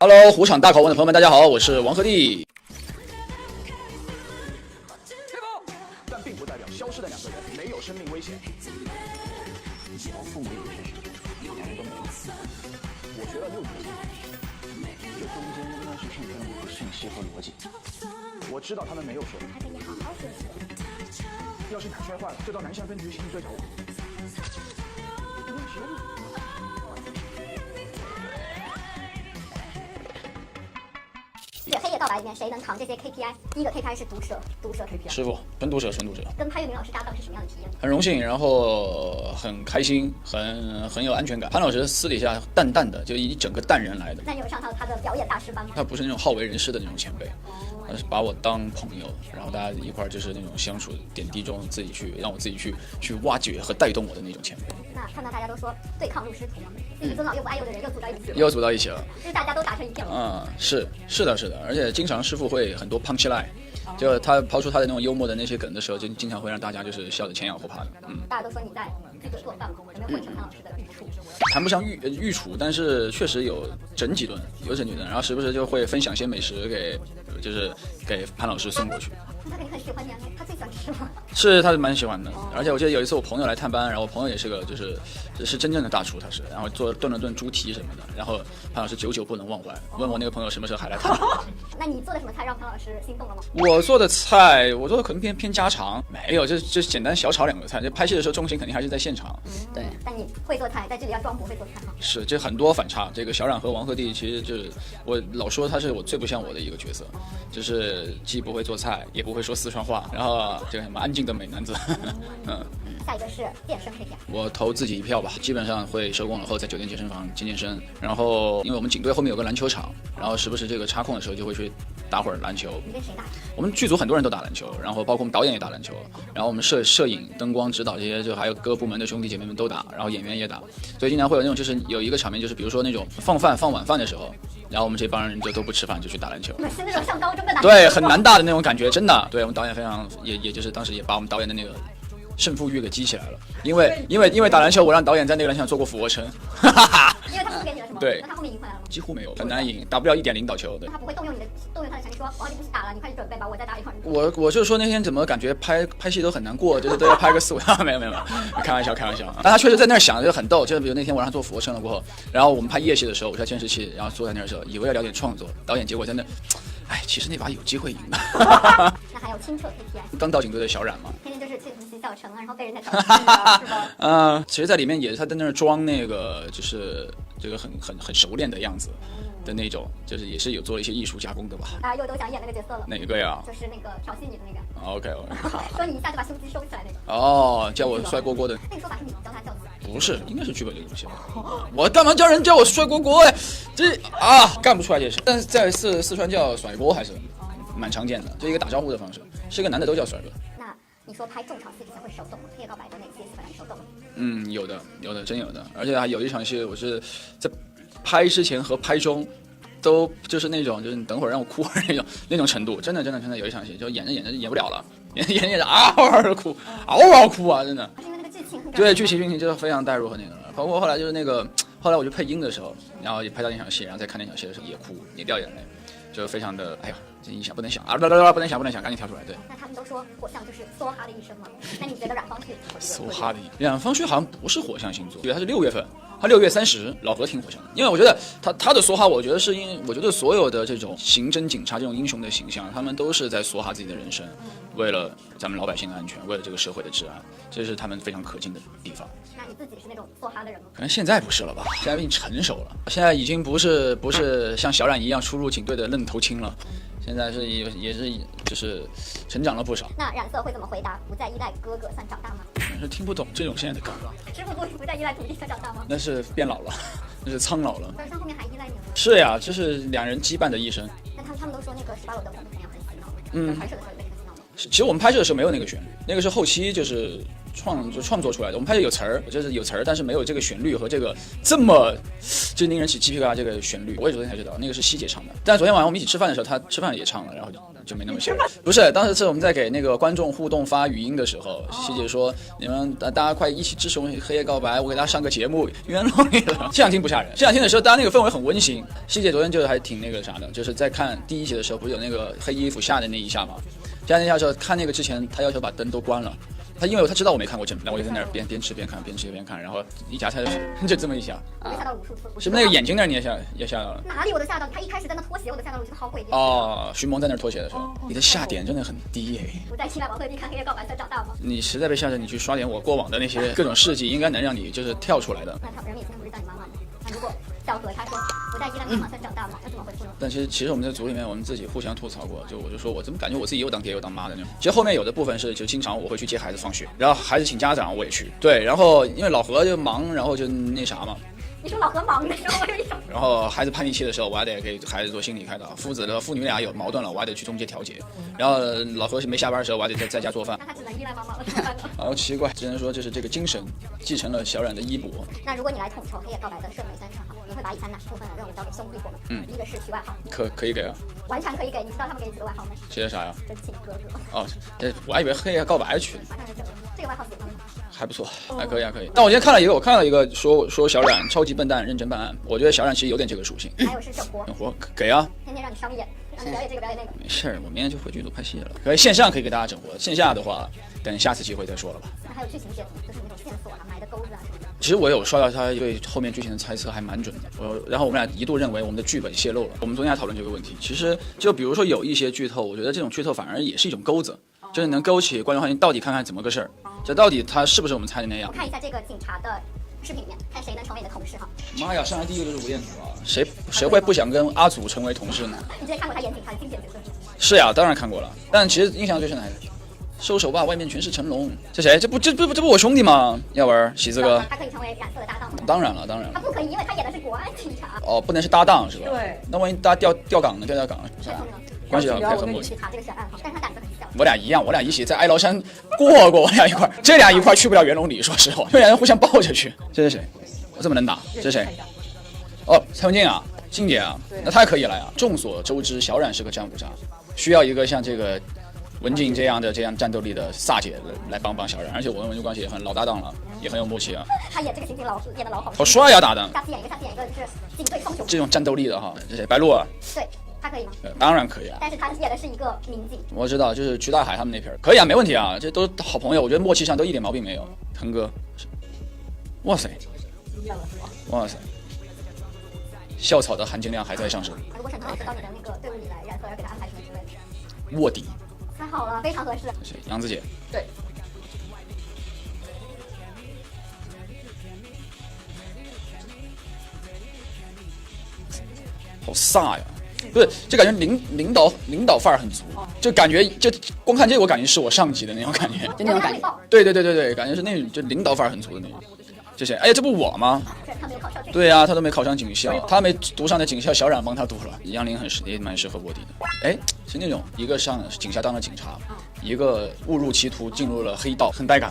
Hello， 虎场大拷问的朋友们，大家好，我是王鹤棣。但并不代表消失的两个人没有生命危险。我父母也是两人都没有。我学了6年，这中间应该是充分的信息和逻辑。我知道他们没有说。还给你好好学习。要是奶摔坏了，就到南向分局刑警队找我。黑夜告白里面谁能扛这些 KPI？ 第一个 KPI 是毒舌 KPI。师傅，纯毒舌。跟潘粤明老师搭档是什么样的体验？很荣幸，然后很开心，很有安全感。潘老师私底下淡淡的，就一整个淡人来的。那你有上到他的表演大师班吗？他不是那种好为人师的那种前辈，他是把我当朋友，然后大家一块就是那种相处点滴中自己去让我自己去挖掘和带动我的那种前辈。那看到大家都说对抗入师徒嘛，自己尊老又不爱幼的人又组到一起了，就是大家都打成一片了。是的，而且经常师傅会很多 punch line， 就他抛出他的那种幽默的那些梗的时候，就经常会让大家就是笑得前仰后怕的。大家都说你在剧组做饭嘛，有没有混成潘老师的御厨？谈不上御厨，但是确实有整几顿，然后时不时就会分享些美食给潘老师送过去。他肯定很喜欢你啊，他最喜欢吃吗？是，他蛮喜欢的。而且我记得有一次我朋友来探班，然后我朋友也是个是真正的大厨，他是，然后炖了炖猪蹄什么的，然后潘老师久久不能忘怀，问我那个朋友什么时候还来探班。那你做的什么菜让潘老师心动了吗？我做的菜可能偏家常，没有，就简单小炒2个菜。就拍戏的时候重心肯定还是在现场。对。但你会做菜，在这里要装不会做菜吗？是，这很多反差。这个小冉和王鹤棣其实就是我老说他是我最不像我的一个角色，就是既不会做菜，也不会说四川话，然后这个什么安静的美男子。下一个是健身 KPI。我投自己一票吧，基本上会收工了后在酒店健身房健身，然后因为我们警队后面有个篮球场，然后时不时这个插空的时候就会去打会儿篮球。你跟谁打？我们剧组很多人都打篮球，然后包括我们导演也打篮球，然后我们摄影、灯光指导这些，就还有各部门的兄弟姐妹们都打，然后演员也打，所以经常会有那种就是有一个场面，就是比如说那种放晚饭的时候，然后我们这帮人就都不吃饭就去打篮球。你们是那种上高中的打？对，很难打的那种感觉，真的。对，我们导演非常也就是当时也把我们导演的那个胜负欲给激起来了，因为打篮球，我让导演在那个篮球场做过俯卧撑。因为他输给你了是吗？对。那他后面赢回来了吗？几乎没有，很难赢，打不了1点领导球。对。他不会动用他的权利说，王鹤棣不是打了，你快去准备吧，我再打一会儿。我就是说那天怎么感觉拍戏都很难过，就是都要拍个4、5，没有，开玩笑。但他确实在那儿想就很逗，就是比如那天我让他做俯卧撑了过后，然后我们拍夜戏的时候，我在监视器，然后坐在那儿的时候，以为要聊点创作，导演结果在那，其实那把有机会赢的。那还有清澈 KPI。刚到警队的小冉嘛，天天就是去洗小城啊，然后被人在找是吧？其实在里面也是他在那儿装那个就是这个很熟练的样子的那种，就是也是有做了一些艺术加工的吧。又都想演那个角色了。哪个呀？就是那个调戏你的那个。OK。说你一下就把胸肌收起来那个。哦，叫我帅锅锅的。那个说法是你教他教的？不是，应该是剧本这个东西。我干嘛叫人叫我帅锅锅？干不出来这事。但是在四川叫甩锅还是蛮常见的，就一个打招呼的方式，是一个男的都叫甩哥。那你说拍重场戏之前会手动吗？黑夜告白的那些戏本来手动。有的，真有的。而且还有一场戏，我是在拍之前和拍中都就是那种，就是你等会儿让我哭那种程度，真的有一场戏，就演着演不了了，演着嗷嗷哭啊，真的。是因为那个剧情很对，剧情就非常带入和那个了。包括后来就是那个，后来我就配音的时候，然后也拍到那场戏，然后再看那场戏的时候也哭也掉眼泪，就非常的这音响不能响不能响，赶紧跳出来。对。那他们都说火象就是梭哈的一生嘛，那你觉得冉方旭？梭哈的冉方旭好像不是火象星座，对，他是6月份。他6月30，老何挺火象的，因为我觉得他的梭哈，我觉得所有的这种刑侦警察这种英雄的形象，他们都是在梭哈自己的人生，为了咱们老百姓的安全，为了这个社会的治安，这是他们非常可敬的地方。那你自己是那种梭哈的人吗？可能现在不是了吧，现在已经成熟了，现在已经不是像小冉一样初入警队的愣头青了。现在也是就是成长了不少。那冉色会怎么回答？不再依赖哥哥算长大吗？是听不懂这种现在的哥哥。师傅不再依赖徒弟算长大吗？那是变老了，那是苍老了。而像后面还依赖你了。是呀，这是两人羁绊的一生。那他们都说那个18楼的红的培养很洗脑。拍摄的时候被那个洗脑吗？其实我们拍摄的时候没有那个选，那个是后期就是创作出来的。我们拍的有词儿，就是有词儿，但是没有这个旋律和这个这么就令人起鸡皮疙瘩这个旋律。我也昨天才知道，那个是希姐唱的。但是昨天晚上我们一起吃饭的时候，她吃饭也唱了，然后就没那么像。不是，当时是我们在给那个观众互动发语音的时候，希姐说：“你们大家快一起支持我们黑夜告白，我给大家上个节目，冤枉你了。”这样听不吓人，这样听的时候，大家那个氛围很温馨。希姐昨天就还挺那个啥的，就是在看第一集的时候，不是有那个黑衣服下的那一下吗？下那一下时候看那个之前，她要求把灯都关了。他因为他知道我没看过正片，然后我就在那儿边吃边看，边吃边看，然后一夹菜就这么一下，被吓到无数次。是不是那个眼睛那儿你也吓到了？哪里我都吓到，他一开始在那脱鞋，我都吓到了，我觉得好诡异。哦，徐萌在那儿脱鞋的时候，你的下点真的很低哎。不在期待王鹤棣看《黑夜告白》才长大吗？你实在被吓着，你去刷点我过往的那些各种事迹，应该能让你就是跳出来的。那他人们以前不是叫你妈妈吗？那如果小何他说不在期待妈妈算长大吗？要怎么回复呢？但其实我们在组里面，我们自己互相吐槽过，我就说我怎么感觉我自己又当爹又当妈的那种。其实后面有的部分是就经常我会去接孩子放学，然后孩子请家长我也去，对，然后因为老何就忙，然后就那啥嘛。你说老何忙的时候，我有一种。然后孩子叛逆期的时候，我还得给孩子做心理开导。父女俩有矛盾了，我还得去中间调解。然后老何没下班的时候，我还得在家做饭。那他只能依赖妈妈了，怎么办呢？好奇怪，只能说就是这个精神继承了小冉的衣钵。那如果你来统筹《黑夜告白》的社媒3场，你会把以下哪部分的任务交给兄弟伙们？第一个是取外号，可以给啊，完全可以给。你知道他们给你起的外号吗？写的啥呀？真情哥哥。哦，我还以为黑夜告白去呢。马上就这个外号喜欢吗？还不错，还可以啊，可以。但我今天看了一个说小冉超级笨蛋，认真办案。我觉得小冉其实有点这个属性。还有是整活，整活给啊，天天让你商演，让你表演这个表演那个。没事儿，我明天就回剧组拍戏了。可以线上可以给大家整活，线下的话等下次机会再说了吧。那还有剧情解读，就是那种线索啊、埋的钩子啊什么的。其实我有刷到他对后面剧情的猜测还蛮准的，然后我们俩一度认为我们的剧本泄露了。我们昨天还讨论这个问题。其实就比如说有一些剧透，我觉得这种剧透反而也是一种钩子，就是能勾起观众好奇，到底看看怎么个事儿，这到底他是不是我们猜的那样。我看一下这个警察的视频里面，看谁能成为你的同事哈。妈呀，上来第一个就是吴彦祖啊，谁会不想跟阿祖成为同事呢？你之前看过他演警察的经典角色？是呀，当然看过了，但其实印象最深的还是收手吧，外面全是成龙。这谁？这不我兄弟吗？耀文，喜子哥。他可以成为染色的搭档吗？当然了。他不可以，因为他演的是国安警察。哦，不能是搭档是吧？对。那万一大家调岗呢？调岗是吧？关系好，配合默契。查这个悬案哈，但是他胆子很小。我俩一样，我俩一起在哀牢山过，我俩一块儿，这俩一块儿去不了元龙里，说实话，这俩人互相抱着去。这是谁？我这么能打？这是谁？哦，蔡文静啊，静姐啊，那太可以了呀。众所周知，小冉是个战五渣，需要一个像这个文静这样战斗力的飒姐来帮小冉，而且我跟文静关系也很老搭档了，也很有默契啊。他演这个刑警演的老好，好帅呀，打的。下次演一个就是警队双雄。这种战斗力的哈，这谁？白鹿啊。对。他可以吗？当然可以啊，但是他演的是一个民警。我知道，就是曲大海他们那片可以啊，没问题啊，这都好朋友，我觉得默契上都一点毛病没有。腾哥，哇塞，哇塞，校草的含金量还在上升。如果沈腾老师到你的那个队伍里来，染色要给他安排什么职位？卧底。太好了，非常合适。谁？杨子姐。对。好飒呀！不是，就感觉领导范儿很足，就感觉就光看这个，我感觉是我上级的那种感觉，就那种感觉。对，感觉是那种就领导范儿很足的那种。这谁？哎呀，这不我吗？他没有考上。对呀，他都没考上警校，他没读上的警校，小冉帮他读了。杨林也蛮适合卧底的。哎，是那种一个上警校当了警察，一个误入歧途进入了黑道，很带感。